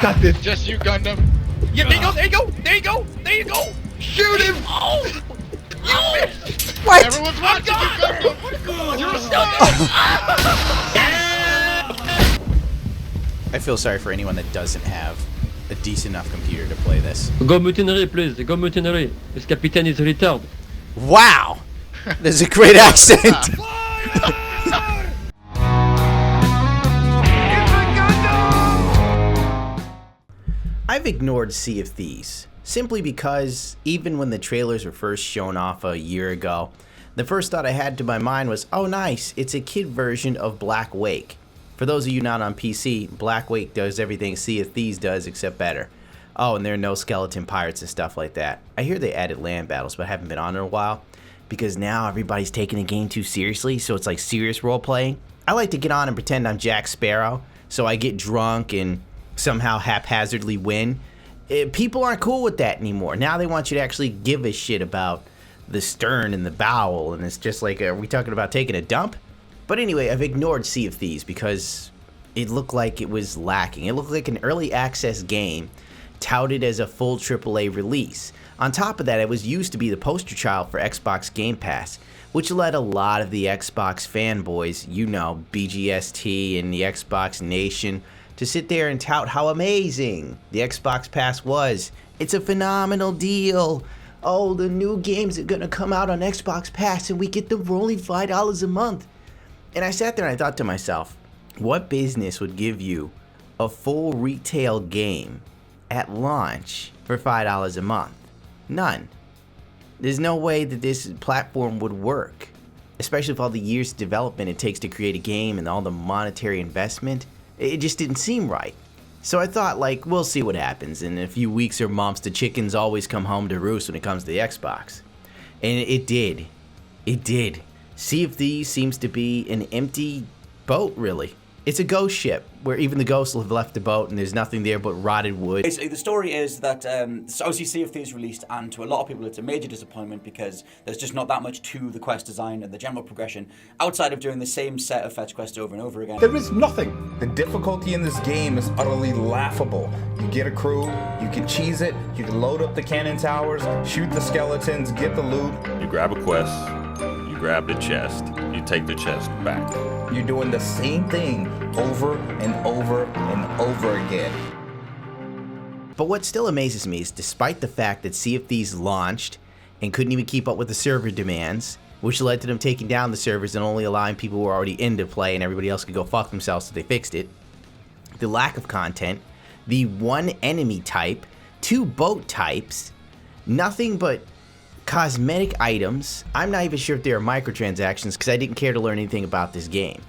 Got this. Just you, Gundam. Yeah, there you go, there you go, there you go, there you go. Shoot him! Oh! You missed! What? Everyone's watching you, Gundam. You're still I feel sorry for anyone that doesn't have a decent enough computer to play this. Go mutinery, please. Go mutinery. This captain is retarded. Wow! There's a great accent! I've ignored Sea of Thieves, simply because even when the trailers were first shown off a year ago, the first thought I had to my mind was, oh nice, it's a kid version of Black Wake. For those of you not on PC, Black Wake does everything Sea of Thieves does except better. Oh, and there are no skeleton pirates and stuff like that. I hear they added land battles, but I haven't been on in a while, because now everybody's taking the game too seriously, so it's like serious role-playing. I like to get on and pretend I'm Jack Sparrow, so I get drunk and somehow haphazardly win. People aren't cool with that anymore. Now they want you to actually give a shit about the stern and the bowel, and it's just like, are we talking about taking a dump? But anyway, I've ignored Sea of Thieves because it looked like it was lacking. It looked like an early access game touted as a full AAA release. On top of that, it was used to be the poster child for Xbox Game Pass, which led a lot of the Xbox fanboys, you know, BGST and the Xbox Nation, to sit there and tout how amazing the Xbox Pass was. It's a phenomenal deal. Oh, the new games are gonna come out on Xbox Pass and we get them for only $5 a month. And I sat there and I thought to myself, what business would give you a full retail game at launch for $5 a month? None. There's no way that this platform would work, especially with all the years of development it takes to create a game and all the monetary investment. It just didn't seem right. So I thought, like, we'll see what happens. In a few weeks or months, the chickens always come home to roost when it comes to the Xbox. And it did. It did. Sea of Thieves seems to be an empty boat, really. It's a ghost ship, where even the ghosts have left the boat and there's nothing there but rotted wood. Basically, the story is that obviously Sea of Thieves released, and to a lot of people it's a major disappointment because there's just not that much to the quest design and the general progression outside of doing the same set of fetch quests over and over again. There is nothing. The difficulty in this game is utterly laughable. You get a crew, you can cheese it, you can load up the cannon towers, shoot the skeletons, get the loot. You grab a quest, you grab the chest, you take the chest back. You're doing the same thing over and over and over again. But what still amazes me is despite the fact that Sea of Thieves launched and couldn't even keep up with the server demands, which led to them taking down the servers and only allowing people who were already in to play and everybody else could go fuck themselves so they fixed it, the lack of content, the one enemy type, 2 boat types, nothing but cosmetic items. I'm not even sure if there are microtransactions because I didn't care to learn anything about this game.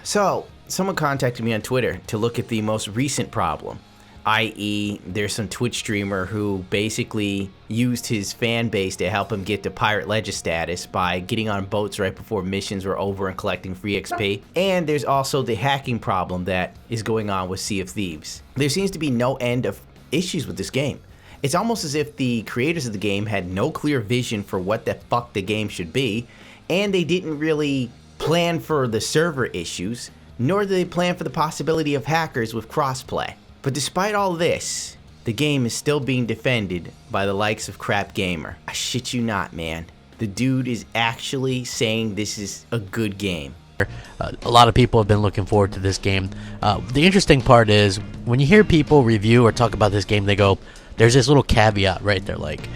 So, someone contacted me on Twitter to look at the most recent problem, i.e. there's some Twitch streamer who basically used his fan base to help him get to Pirate Legend status by getting on boats right before missions were over and collecting free XP. And there's also the hacking problem that is going on with Sea of Thieves. There seems to be no end of issues with this game. It's almost as if the creators of the game had no clear vision for what the fuck the game should be, and they didn't really plan for the server issues, nor did they plan for the possibility of hackers with crossplay. But despite all this, the game is still being defended by the likes of CrapGamer. I shit you not, man. The dude is actually saying this is a good game. A lot of people have been looking forward to this game. The interesting part is, when you hear people review or talk about this game, they go, there's this little caveat right there, like,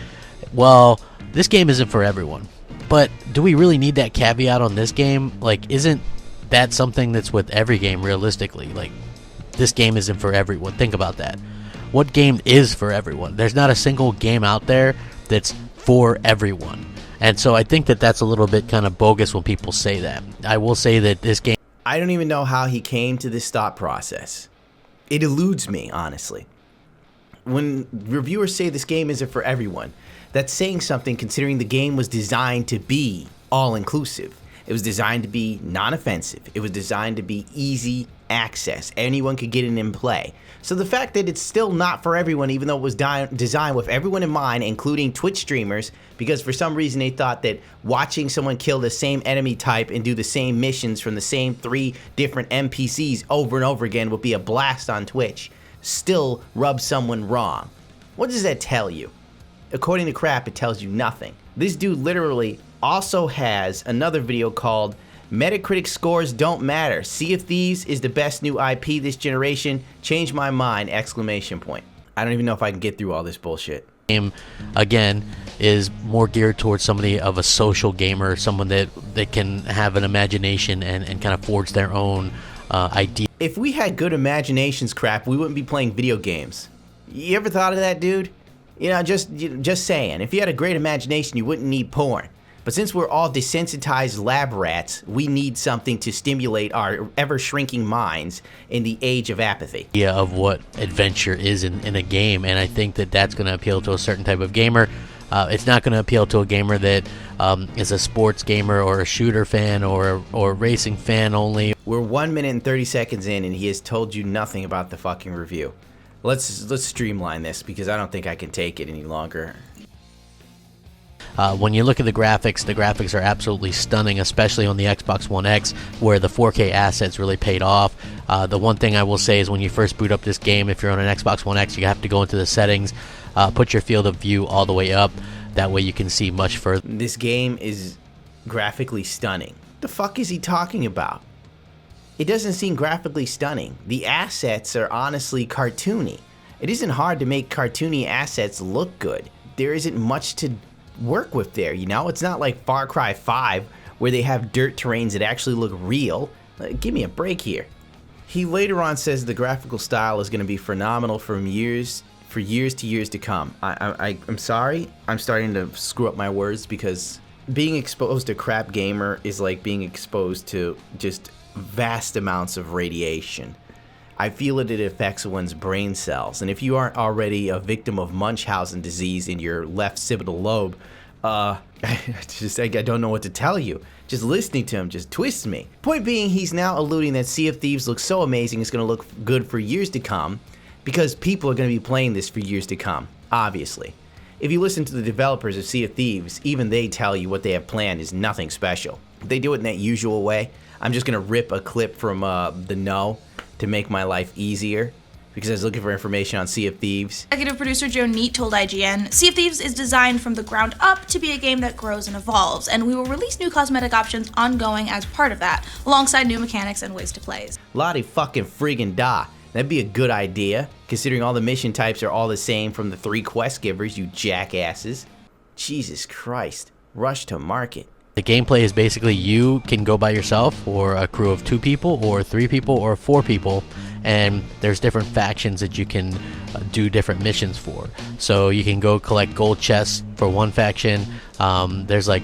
well, this game isn't for everyone. But do we really need that caveat on this game? Like, isn't that something that's with every game realistically? Like, this game isn't for everyone. Think about that. What game is for everyone? There's not a single game out there that's for everyone. And so I think that that's a little bit kind of bogus when people say that. I will say that this game... I don't even know how he came to this thought process. It eludes me, honestly. When reviewers say this game isn't for everyone, that's saying something considering the game was designed to be all-inclusive. It was designed to be non-offensive. It was designed to be easy access. Anyone could get in and play. So the fact that it's still not for everyone, even though it was designed with everyone in mind, including Twitch streamers, because for some reason they thought that watching someone kill the same enemy type and do the same missions from the same 3 different NPCs over and over again would be a blast on Twitch. still rub someone wrong. What does that tell you? According to Crap, it tells you nothing. This dude literally also has another video called Metacritic Scores Don't Matter. Sea of Thieves is the best new IP this generation. Change my mind! Exclamation point. I don't even know if I can get through all this bullshit. Game, again, is more geared towards somebody of a social gamer, someone that can have an imagination and kind of forge their own idea. If we had good imaginations, Crap, we wouldn't be playing video games. You ever thought of that, dude? You know, just saying. If you had a great imagination, you wouldn't need porn. But since we're all desensitized lab rats, we need something to stimulate our ever-shrinking minds in the age of apathy. Idea of what adventure is in a game, and I think that that's going to appeal to a certain type of gamer. It's not going to appeal to a gamer that is a sports gamer or a shooter fan or a racing fan only. We're 1 minute and 30 seconds in, and he has told you nothing about the fucking review. Let's streamline this because I don't think I can take it any longer. When you look at the graphics are absolutely stunning, especially on the Xbox One X, where the 4K assets really paid off. The one thing I will say is when you first boot up this game, if you're on an Xbox One X, you have to go into the settings, put your field of view all the way up. That way you can see much further. This game is graphically stunning. The fuck is he talking about? It doesn't seem graphically stunning. The assets are honestly cartoony. It isn't hard to make cartoony assets look good. There isn't much to work with there, you know? It's not like Far Cry 5 where they have dirt terrains that actually look real. Give me a break here. He later on says the graphical style is going to be phenomenal for years to years to come. I'm sorry, I'm starting to screw up my words because being exposed to CrapGamer is like being exposed to just vast amounts of radiation. I feel it affects one's brain cells, and if you aren't already a victim of Munchausen disease in your left occipital lobe, I don't know what to tell you. Just listening to him just twists me. Point being, he's now alluding that Sea of Thieves looks so amazing it's going to look good for years to come, because people are going to be playing this for years to come, obviously. If you listen to the developers of Sea of Thieves, even they tell you what they have planned is nothing special. They do it in that usual way. I'm just going to rip a clip from The Know to make my life easier, because I was looking for information on Sea of Thieves. Executive producer Joe Neate told IGN, Sea of Thieves is designed from the ground up to be a game that grows and evolves, and we will release new cosmetic options ongoing as part of that, alongside new mechanics and ways to play. Lottie fucking friggin' da. That'd be a good idea, considering all the mission types are all the same from the 3 quest givers, you jackasses. Jesus Christ. Rush to market. The gameplay is basically you can go by yourself, or a crew of 2 people, or 3 people, or 4 people, and there's different factions that you can do different missions for. So you can go collect gold chests for one faction, there's like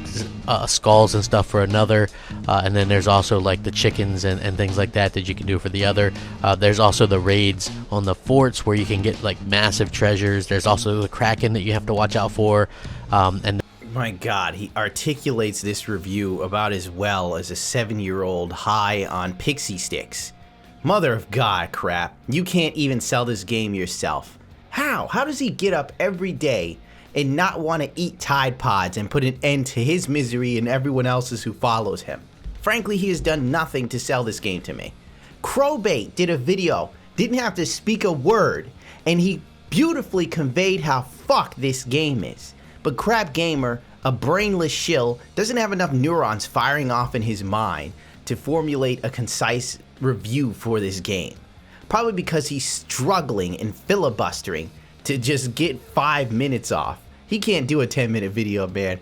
skulls and stuff for another, and then there's also like the chickens and things like that you can do for the other. There's also the raids on the forts where you can get like massive treasures. There's also the Kraken that you have to watch out for, and my God, he articulates this review about as well as a 7-year-old high on pixie sticks. Mother of God, Crap. You can't even sell this game yourself. How? How does he get up every day and not want to eat Tide Pods and put an end to his misery and everyone else's who follows him? Frankly, he has done nothing to sell this game to me. Crowbait did a video, didn't have to speak a word, and he beautifully conveyed how fucked this game is. But CrapGamer, a brainless shill, doesn't have enough neurons firing off in his mind to formulate a concise review for this game. Probably because he's struggling and filibustering to just get 5 minutes off. He can't do a 10-minute video, man.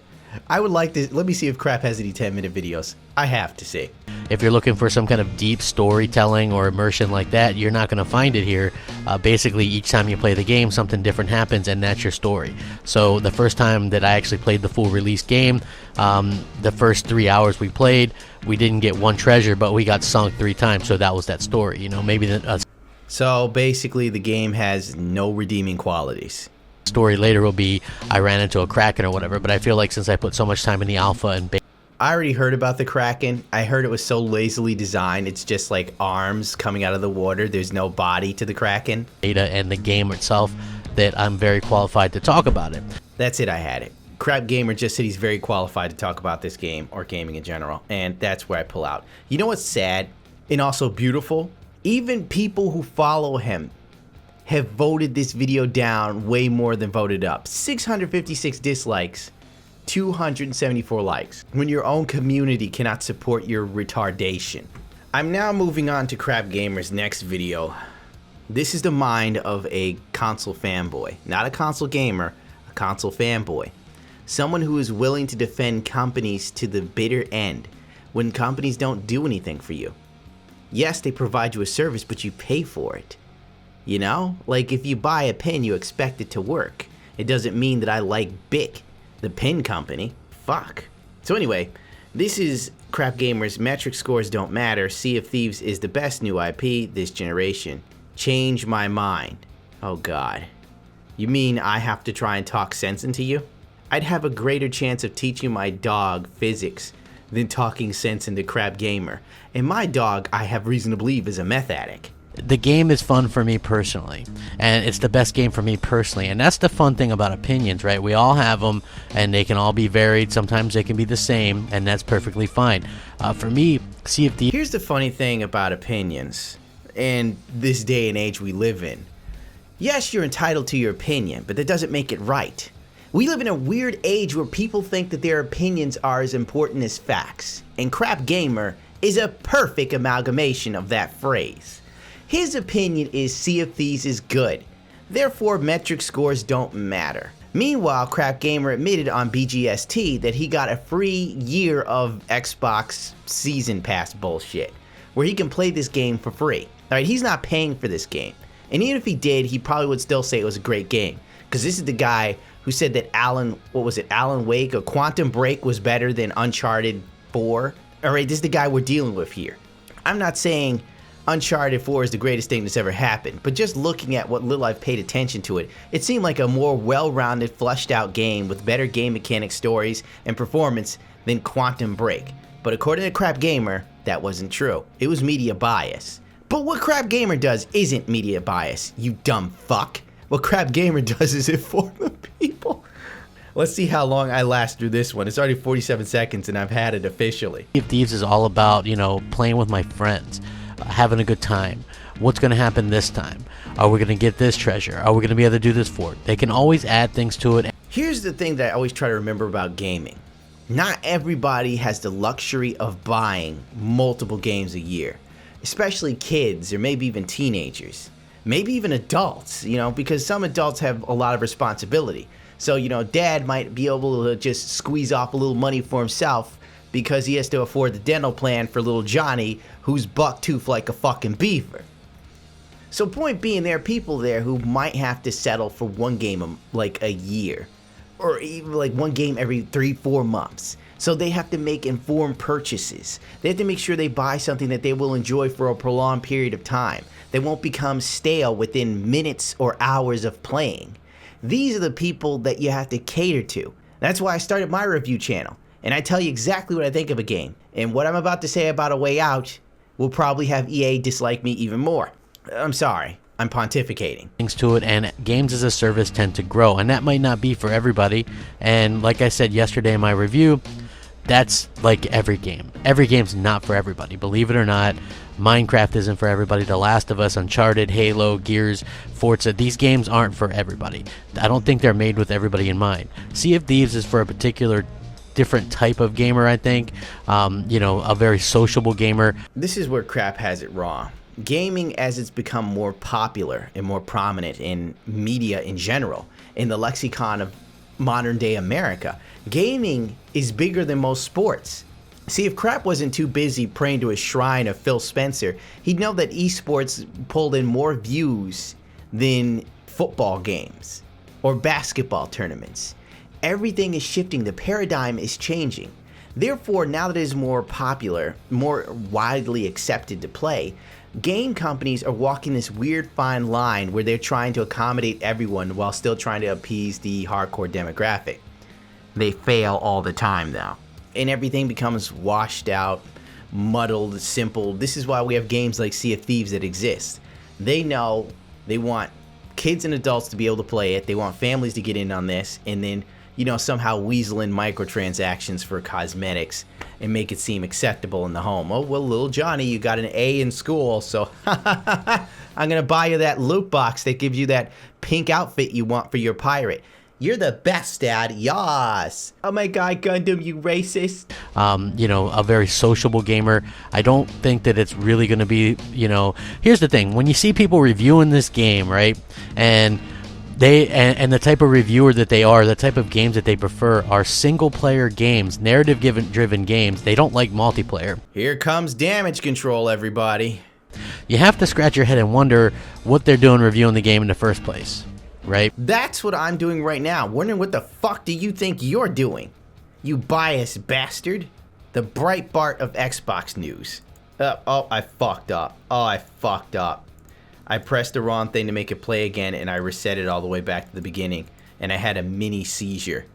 I would like to, let me see if Crap has any 10-minute videos. I have to see. if you're looking for some kind of deep storytelling or immersion like that, you're not going to find it here. Basically, each time you play the game, something different happens, and that's your story. So the first time that I actually played the full release game, the first 3 hours we played, we didn't get one treasure, but we got sunk 3 times, so that was that story. You know, maybe so basically the game has no redeeming qualities. Story later will be I ran into a Kraken or whatever, but I feel like since I put so much time in the alpha and beta, I already heard about the Kraken. I heard it was so lazily designed. It's just like arms coming out of the water. There's no body to the Kraken. And the game itself, that I'm very qualified to talk about it. That's it, I had it. CrapGamer just said he's very qualified to talk about this game, or gaming in general, and that's where I pull out. You know what's sad and also beautiful? Even people who follow him have voted this video down way more than voted up. 656 dislikes, 274 likes. When your own community cannot support your retardation. I'm now moving on to CrapGamer's next video. This is the mind of a console fanboy. Not a console gamer, a console fanboy. Someone who is willing to defend companies to the bitter end when companies don't do anything for you. Yes, they provide you a service, but you pay for it. You know? Like if you buy a pen, you expect it to work. It doesn't mean that I like Bic, the pen company. Fuck. So anyway, this is CrapGamer's Metric Scores Don't Matter. Sea of Thieves is the best new IP this generation. Change my mind. Oh god. You mean I have to try and talk sense into you? I'd have a greater chance of teaching my dog physics than talking sense into CrapGamer. And my dog, I have reason to believe, is a meth addict. The game is fun for me personally, and it's the best game for me personally, and that's the fun thing about opinions, right? We all have them, and they can all be varied. Sometimes they can be the same, and that's perfectly fine. For me, Sea of Thieves... Here's the funny thing about opinions, and this day and age we live in. Yes, you're entitled to your opinion, but that doesn't make it right. We live in a weird age where people think that their opinions are as important as facts, and CrapGamer is a perfect amalgamation of that phrase. His opinion is Sea of Thieves is good, therefore metric scores don't matter. Meanwhile, CrapGamer admitted on BGST that he got a free year of Xbox Season Pass bullshit, where he can play this game for free. Alright, he's not paying for this game, and even if he did, he probably would still say it was a great game, because this is the guy who said that Alan Wake or Quantum Break was better than Uncharted 4. Alright, this is the guy we're dealing with here. I'm not saying Uncharted 4 is the greatest thing that's ever happened, but just looking at what little I've paid attention to it, it seemed like a more well-rounded, fleshed-out game with better game mechanics, stories, and performance than Quantum Break. But according to CrapGamer, that wasn't true. It was media bias. But what CrapGamer does isn't media bias, you dumb fuck. What CrapGamer does is inform the people. Let's see how long I last through this one. It's already 47 seconds and I've had it officially. Sea of Thieves is all about, playing with my friends. Having a good time. What's going to happen this time? Are we going to get this treasure? Are we going to be able to do this for it? They can always add things to it. Here's the thing that I always try to remember about gaming. Not everybody has the luxury of buying multiple games a year. Especially kids or maybe even teenagers. Maybe even adults, because some adults have a lot of responsibility. So, dad might be able to just squeeze off a little money for himself because he has to afford the dental plan for little Johnny, who's buck-toothed like a fucking beaver. So point being, there are people there who might have to settle for one game like a year, or even like one game every 3-4 months. So they have to make informed purchases. They have to make sure they buy something that they will enjoy for a prolonged period of time. They won't become stale within minutes or hours of playing. These are the people that you have to cater to. That's why I started my review channel. And I tell you exactly what I think of a game. And what I'm about to say about A Way Out will probably have EA dislike me even more. I'm sorry, I'm pontificating. Things to it, and games as a service tend to grow, and that might not be for everybody. And like I said yesterday in my review, that's like every game. Every game's not for everybody. Believe it or not, Minecraft isn't for everybody. The Last of Us, Uncharted, Halo, Gears, Forza, these games aren't for everybody. I don't think they're made with everybody in mind. Sea of Thieves is for a particular different type of gamer, I think. A very sociable gamer. This is where Crap has it wrong. Gaming, as it's become more popular and more prominent in media in general, in the lexicon of modern day America, gaming is bigger than most sports. See, if Crap wasn't too busy praying to a shrine of Phil Spencer, he'd know that esports pulled in more views than football games or basketball tournaments. Everything is shifting, the paradigm is changing. Therefore, now that it is more popular, more widely accepted to play, game companies are walking this weird fine line where they're trying to accommodate everyone while still trying to appease the hardcore demographic. They fail all the time though. And everything becomes washed out, muddled, simple. This is why we have games like Sea of Thieves that exist. They know they want kids and adults to be able to play it. They want families to get in on this, and then somehow weasel in microtransactions for cosmetics and make it seem acceptable in the home. Oh, well, little Johnny, you got an A in school, so I'm gonna buy you that loot box that gives you that pink outfit you want for your pirate. You're the best, Dad. Yas. Oh my God, Gundam, you racist. You know, a very sociable gamer. I don't think that it's really going to be, you know, here's the thing. When you see people reviewing this game, right, and the type of reviewer that they are, the type of games that they prefer are single-player games, narrative-driven games. They don't like multiplayer. Here comes damage control, everybody. You have to scratch your head and wonder what they're doing reviewing the game in the first place. Right? That's what I'm doing right now. Wondering what the fuck do you think you're doing? You biased bastard. The Breitbart of Xbox news. Oh, I fucked up. I pressed the wrong thing to make it play again, and I reset it all the way back to the beginning. And I had a mini seizure.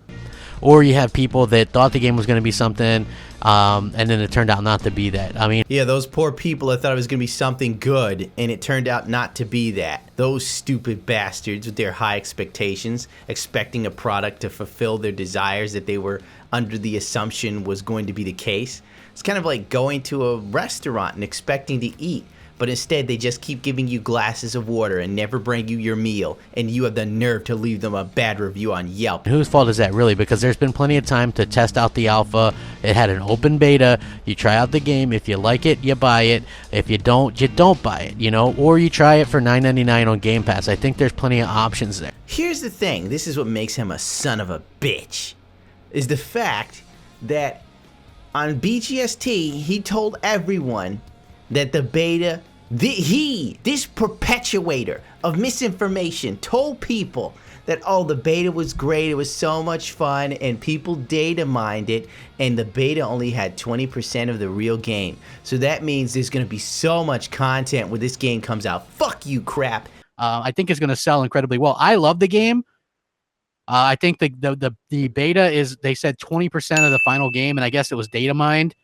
Or you have people that thought the game was going to be something, and then it turned out not to be that. I mean, yeah, those poor people that thought it was going to be something good, and it turned out not to be that. Those stupid bastards with their high expectations, expecting a product to fulfill their desires that they were under the assumption was going to be the case. It's kind of like going to a restaurant and expecting to eat, but instead they just keep giving you glasses of water and never bring you your meal, and you have the nerve to leave them a bad review on Yelp. Whose fault is that really? Because there's been plenty of time to test out the alpha. It had an open beta. You try out the game. If you like it, you buy it. If you don't buy it, you know, or you try it for $9.99 on Game Pass. I think there's plenty of options there. Here's the thing. This is what makes him a son of a bitch, is the fact that on BGST, he told everyone that the beta, this perpetuator of misinformation told people that, oh, the beta was great, it was so much fun, and people data mined it, and the beta only had 20% of the real game. So that means there's going to be so much content when this game comes out. Fuck you, crap. I think it's going to sell incredibly well. I love the game. I think the beta is, they said 20% of the final game, and I guess it was data mined.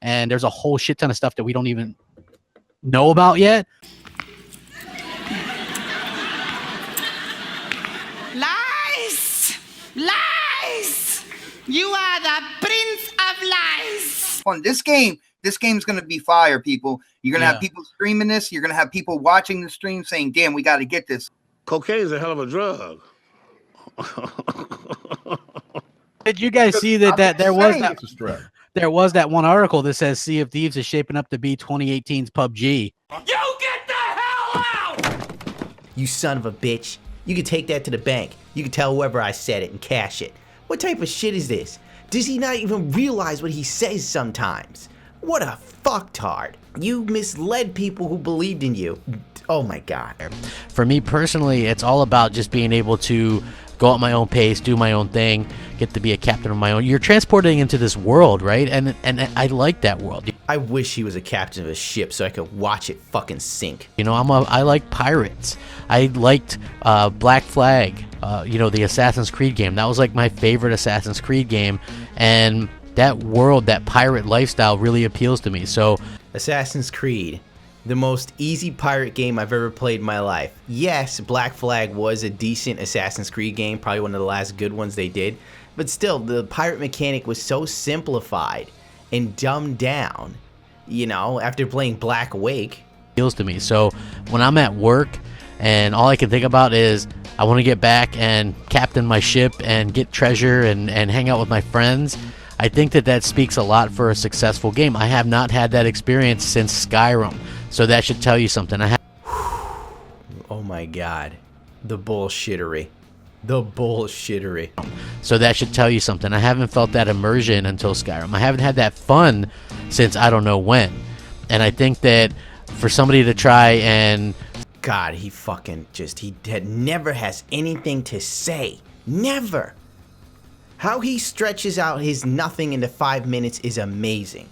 And there's a whole shit ton of stuff that we don't even know about yet. Lies! Lies! You are the prince of lies! On this game's gonna be fire, people. You're gonna have people streaming this. You're gonna have people watching the stream saying, "Damn, we got to get this." Cocaine is a hell of a drug. Did you guys see that there was that one article that says Sea of Thieves is shaping up to be 2018's PUBG? You get the hell out! You son of a bitch. You can take that to the bank. You can tell whoever I said it and cash it. What type of shit is this? Does he not even realize what he says sometimes? What a fucktard. You misled people who believed in you. Oh my God. For me personally, it's all about just being able to go at my own pace, do my own thing, get to be a captain of my own. You're transporting into this world, right? And I like that world. I wish he was a captain of a ship so I could watch it fucking sink. You know, I like pirates. I liked Black Flag, you know, the Assassin's Creed game. That was like my favorite Assassin's Creed game. And that world, that pirate lifestyle really appeals to me. So Assassin's Creed, the most easy pirate game I've ever played in my life. Yes, Black Flag was a decent Assassin's Creed game, probably one of the last good ones they did, but still, the pirate mechanic was so simplified and dumbed down, you know, after playing Black Wake. Appeals to me. So when I'm at work and all I can think about is I want to get back and captain my ship and get treasure and hang out with my friends, I think that speaks a lot for a successful game. I have not had that experience since Skyrim. So that should tell you something. Oh my God. The bullshittery. The bullshittery. So that should tell you something. I haven't felt that immersion until Skyrim. I haven't had that fun since I don't know when. And I think that for somebody to try and... God, he fucking just... He never has anything to say. Never. How he stretches out his nothing into 5 minutes is amazing.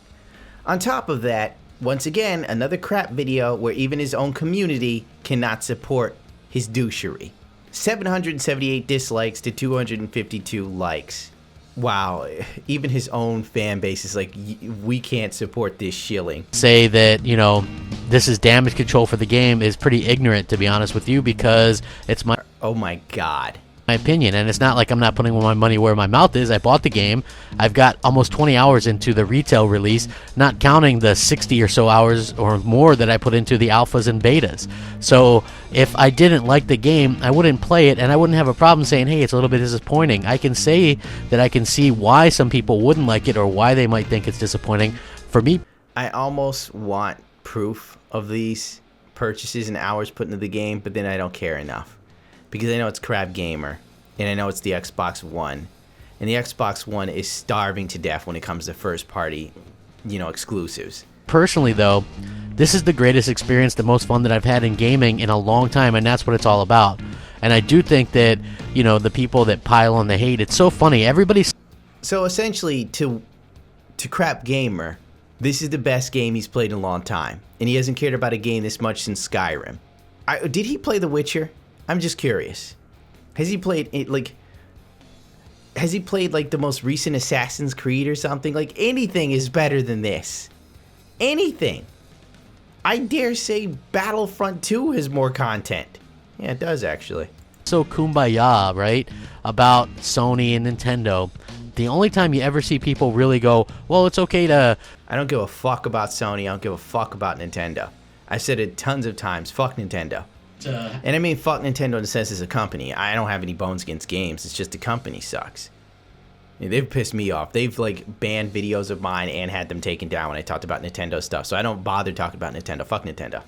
On top of that, once again, another crap video where even his own community cannot support his douchery. 778 dislikes to 252 likes. Wow, even his own fan base is like, we can't support this shilling. Say that, you know, this is damage control for the game is pretty ignorant, to be honest with you, because it's my... Oh my God. my opinion, and it's not like I'm not putting my money where my mouth is. I bought the game. I've got almost 20 hours into the retail release, not counting the 60 or so hours or more that I put into the alphas and betas. So if I didn't like the game, I wouldn't play it, and I wouldn't have a problem saying, hey, it's a little bit disappointing. I can say that I can see why some people wouldn't like it or why they might think it's disappointing. For me, I almost want proof of these purchases and hours put into the game, but then I don't care enough. Because I know it's CrapGamer, and I know it's the Xbox One, and the Xbox One is starving to death when it comes to first-party, exclusives. Personally, though, this is the greatest experience, the most fun that I've had in gaming in a long time, and that's what it's all about. And I do think that, the people that pile on the hate, it's so funny. Everybody's... So essentially, to CrapGamer, this is the best game he's played in a long time, and he hasn't cared about a game this much since Skyrim. Did he play The Witcher? I'm just curious. Has he played the most recent Assassin's Creed or something? Like, anything is better than this. Anything. I dare say Battlefront 2 has more content. Yeah, it does actually. So kumbaya, right? About Sony and Nintendo. The only time you ever see people really go, well, it's okay to... I don't give a fuck about Sony. I don't give a fuck about Nintendo. I've said it tons of times. Fuck Nintendo. And I mean, fuck Nintendo in the sense as a company. I don't have any bones against games. It's just the company sucks. They've pissed me off. They've banned videos of mine and had them taken down when I talked about Nintendo stuff. So I don't bother talking about Nintendo. Fuck Nintendo.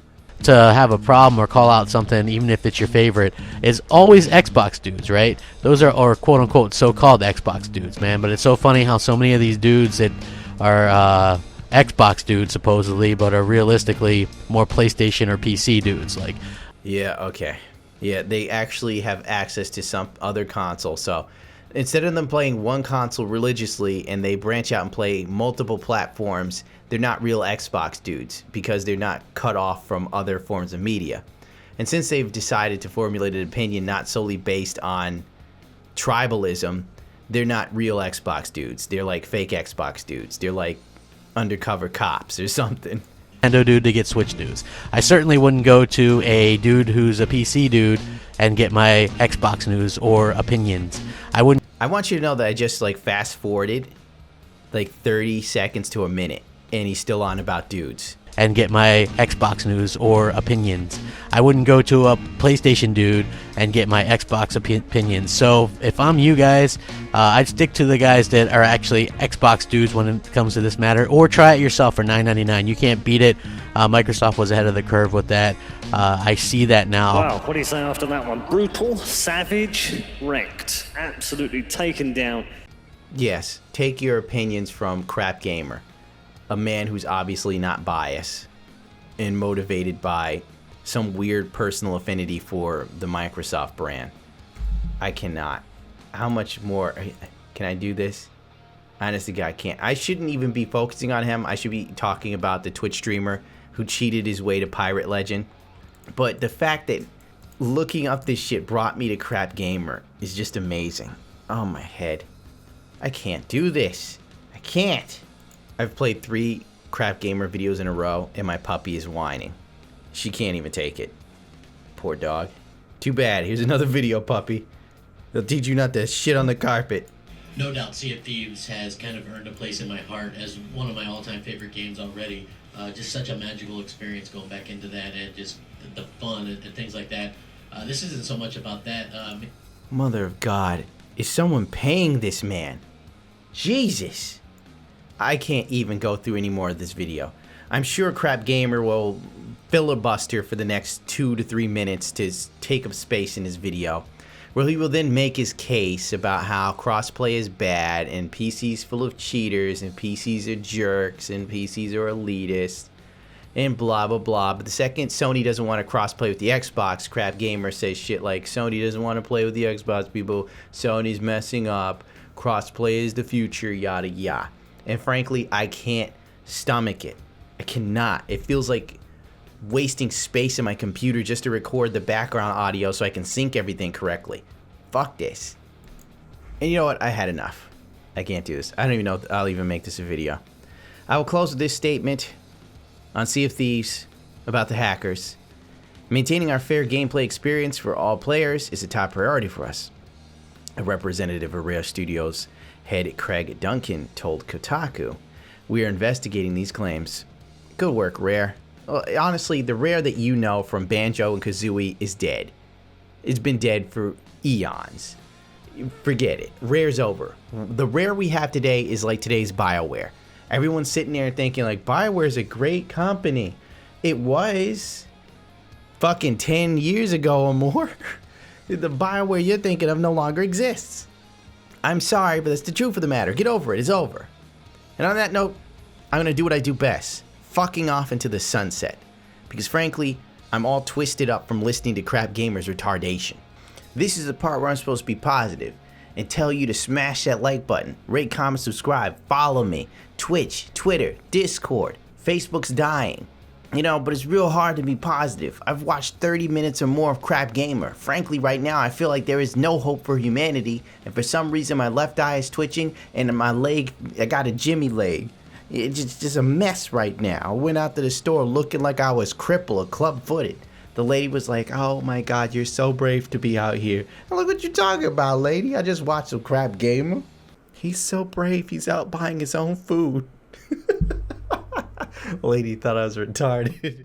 To have a problem or call out something, even if it's your favorite, is always Xbox dudes, right? Those are, or quote-unquote so-called Xbox dudes, man. But it's so funny how so many of these dudes that are Xbox dudes, supposedly, but are realistically more PlayStation or PC dudes. Yeah, okay. Yeah, they actually have access to some other console, so instead of them playing one console religiously and they branch out and play multiple platforms, they're not real Xbox dudes because they're not cut off from other forms of media. And since they've decided to formulate an opinion not solely based on tribalism, they're not real Xbox dudes. They're like fake Xbox dudes. They're like undercover cops or something. Nintendo dude to get Switch dudes. I certainly wouldn't go to a dude who's a PC dude and get my Xbox news or opinions. I wouldn't. I want you to know that I just fast forwarded 30 seconds to a minute, and he's still on about dudes. And get my Xbox news or opinions. I wouldn't go to a PlayStation dude and get my Xbox opinions. So if I'm you guys, I'd stick to the guys that are actually Xbox dudes when it comes to this matter, or try it yourself for $9.99. You can't beat it. Microsoft was ahead of the curve with that. I see that now. Wow, what do you say after that one? Brutal, savage, wrecked, absolutely taken down. Yes, take your opinions from CrapGamer. A man who's obviously not biased and motivated by some weird personal affinity for the Microsoft brand. I cannot. How much more can I do this? Honestly, God, I can't. I shouldn't even be focusing on him. I should be talking about the Twitch streamer who cheated his way to Pirate Legend. But the fact that looking up this shit brought me to CrapGamer is just amazing. Oh, my head. I can't do this. I can't. I've played 3 CrapGamer videos in a row, and my puppy is whining. She can't even take it. Poor dog. Too bad. Here's another video, puppy. They'll teach you not to shit on the carpet. No doubt Sea of Thieves has kind of earned a place in my heart as one of my all-time favorite games already. Just such a magical experience going back into that, and just the fun and things like that. This isn't so much about that. Mother of God. Is someone paying this man? Jesus. I can't even go through any more of this video. I'm sure CrapGamer will filibuster for the next 2 to 3 minutes to take up space in his video, where he will then make his case about how crossplay is bad and PC's full of cheaters and PCs are jerks and PCs are elitist and blah blah blah. But the second Sony doesn't want to crossplay with the Xbox, CrapGamer says shit like Sony doesn't want to play with the Xbox people, Sony's messing up, crossplay is the future, yada yada. And frankly, I can't stomach it. I cannot. It feels like wasting space in my computer just to record the background audio so I can sync everything correctly. Fuck this. And you know what? I had enough. I can't do this. I don't even know if I'll even make this a video. I will close with this statement on Sea of Thieves about the hackers. Maintaining our fair gameplay experience for all players is a top priority for us. A representative of Rare Studios head Craig Duncan told Kotaku, "We are investigating these claims." Good work, Rare. Honestly, the Rare that you know from Banjo and Kazooie is dead. It's been dead for eons. Forget it. Rare's over. The Rare we have today is like today's BioWare. Everyone's sitting there thinking like, BioWare's a great company. It was fucking 10 years ago or more. The BioWare you're thinking of no longer exists. I'm sorry, but that's the truth of the matter. Get over it. It's over. And on that note, I'm going to do what I do best. Fucking off into the sunset. Because frankly, I'm all twisted up from listening to CrapGamer's retardation. This is the part where I'm supposed to be positive and tell you to smash that like button, rate, comment, subscribe, follow me, Twitch, Twitter, Discord, Facebook's dying. You know, but it's real hard to be positive. I've watched 30 minutes or more of CrapGamer. Frankly, right now, I feel like there is no hope for humanity, and for some reason my left eye is twitching, and my leg, I got a Jimmy leg. It's just a mess right now. I went out to the store looking like I was crippled or club-footed. The lady was like, "Oh my God, you're so brave to be out here." I'm like, "What you talking about, lady? I just watched some CrapGamer. He's so brave, he's out buying his own food." Lady thought I was retarded.